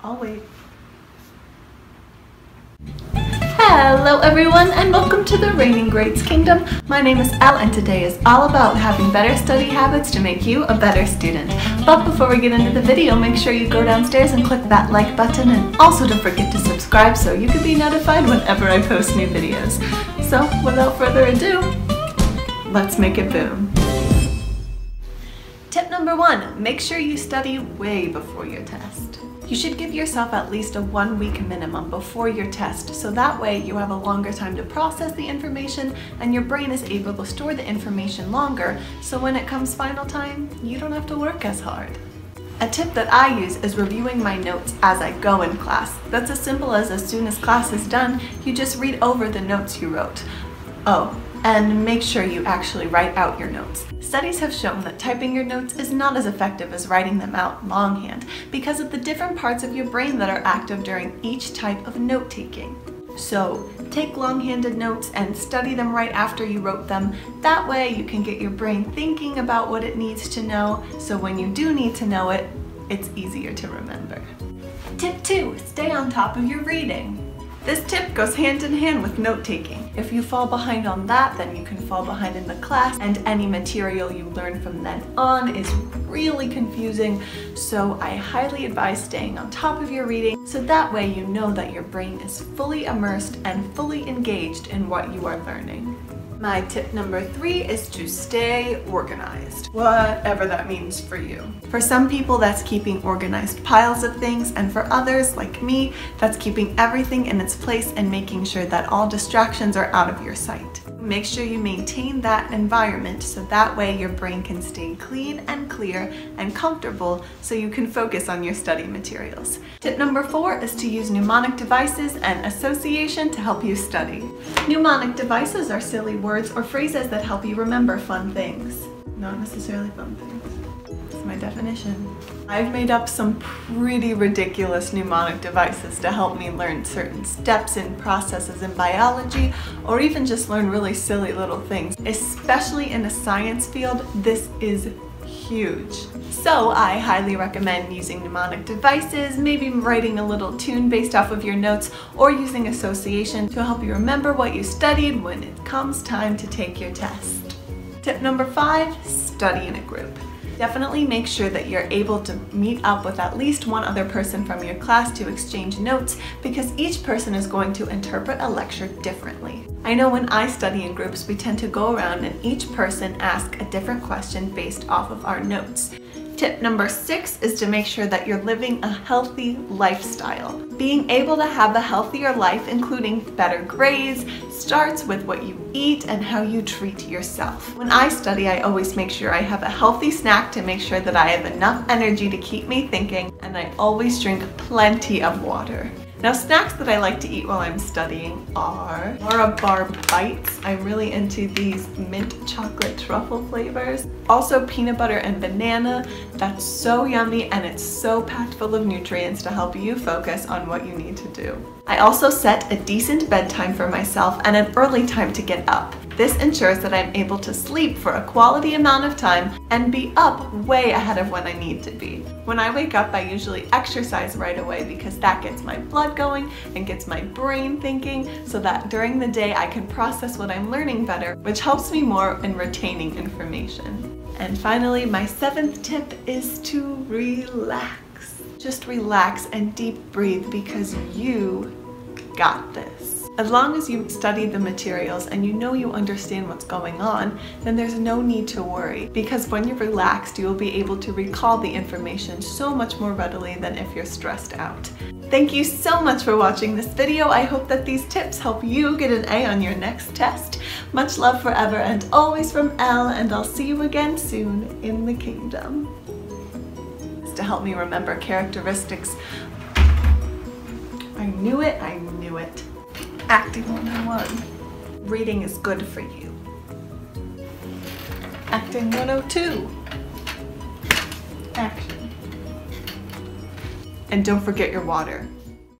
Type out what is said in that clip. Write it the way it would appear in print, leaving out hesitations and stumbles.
I'll wait. Hello everyone and welcome to the Reigning Greats Kingdom. My name is Elle and today is all about having better study habits to make you a better student. But before we get into the video, make sure you go downstairs and click that like button, and also don't forget to subscribe so you can be notified whenever I post new videos. So without further ado, let's make it boom. Tip number 1, make sure you study way before your test. You should give yourself at least a 1-week minimum before your test, so that way you have a longer time to process the information and your brain is able to store the information longer, so when it comes final time, you don't have to work as hard. A tip that I use is reviewing my notes as I go in class. That's as simple as soon as class is done, you just read over the notes you wrote. Oh, and make sure you actually write out your notes. Studies have shown that typing your notes is not as effective as writing them out longhand because of the different parts of your brain that are active during each type of note-taking. So take long-handed notes and study them right after you wrote them. That way you can get your brain thinking about what it needs to know, so when you do need to know it, it's easier to remember. Tip 2, stay on top of your reading. This tip goes hand in hand with note-taking. If you fall behind on that, then you can fall behind in the class, and any material you learn from then on is really confusing, so I highly advise staying on top of your reading so that way you know that your brain is fully immersed and fully engaged in what you are learning. My tip number 3 is to stay organized, whatever that means for you. For some people, that's keeping organized piles of things, and for others, like me, that's keeping everything in its place and making sure that all distractions are out of your sight. Make sure you maintain that environment so that way your brain can stay clean and clear and comfortable so you can focus on your study materials. Tip number 4 is to use mnemonic devices and association to help you study. Mnemonic devices are silly words or phrases that help you remember fun things. Not necessarily fun things. That's my definition. I've made up some pretty ridiculous mnemonic devices to help me learn certain steps and processes in biology, or even just learn really silly little things. Especially in a science field, this is huge. So I highly recommend using mnemonic devices, maybe writing a little tune based off of your notes, or using association to help you remember what you studied when it comes time to take your test. Tip number 5, study in a group. Definitely make sure that you're able to meet up with at least one other person from your class to exchange notes, because each person is going to interpret a lecture differently. I know when I study in groups, we tend to go around and each person ask a different question based off of our notes. Tip number 6 is to make sure that you're living a healthy lifestyle. Being able to have a healthier life, including better grades, starts with what you eat and how you treat yourself. When I study, I always make sure I have a healthy snack to make sure that I have enough energy to keep me thinking, and I always drink plenty of water. Now, snacks that I like to eat while I'm studying are Bar Bites. I'm really into these mint chocolate truffle flavors. Also peanut butter and banana. That's so yummy and it's so packed full of nutrients to help you focus on what you need to do. I also set a decent bedtime for myself and an early time to get up. This ensures that I'm able to sleep for a quality amount of time and be up way ahead of when I need to be. When I wake up, I usually exercise right away because that gets my blood going and gets my brain thinking so that during the day I can process what I'm learning better, which helps me more in retaining information. And finally, my 7th tip is to relax. Just relax and deep breathe because you got this. As long as you study the materials and you know you understand what's going on, then there's no need to worry, because when you're relaxed, you will be able to recall the information so much more readily than if you're stressed out. Thank you so much for watching this video. I hope that these tips help you get an A on your next test. Much love forever and always from Elle, and I'll see you again soon in the kingdom. To help me remember characteristics. I knew it, I knew it. Acting 101. Reading is good for you. Acting 102. Action. And don't forget your water.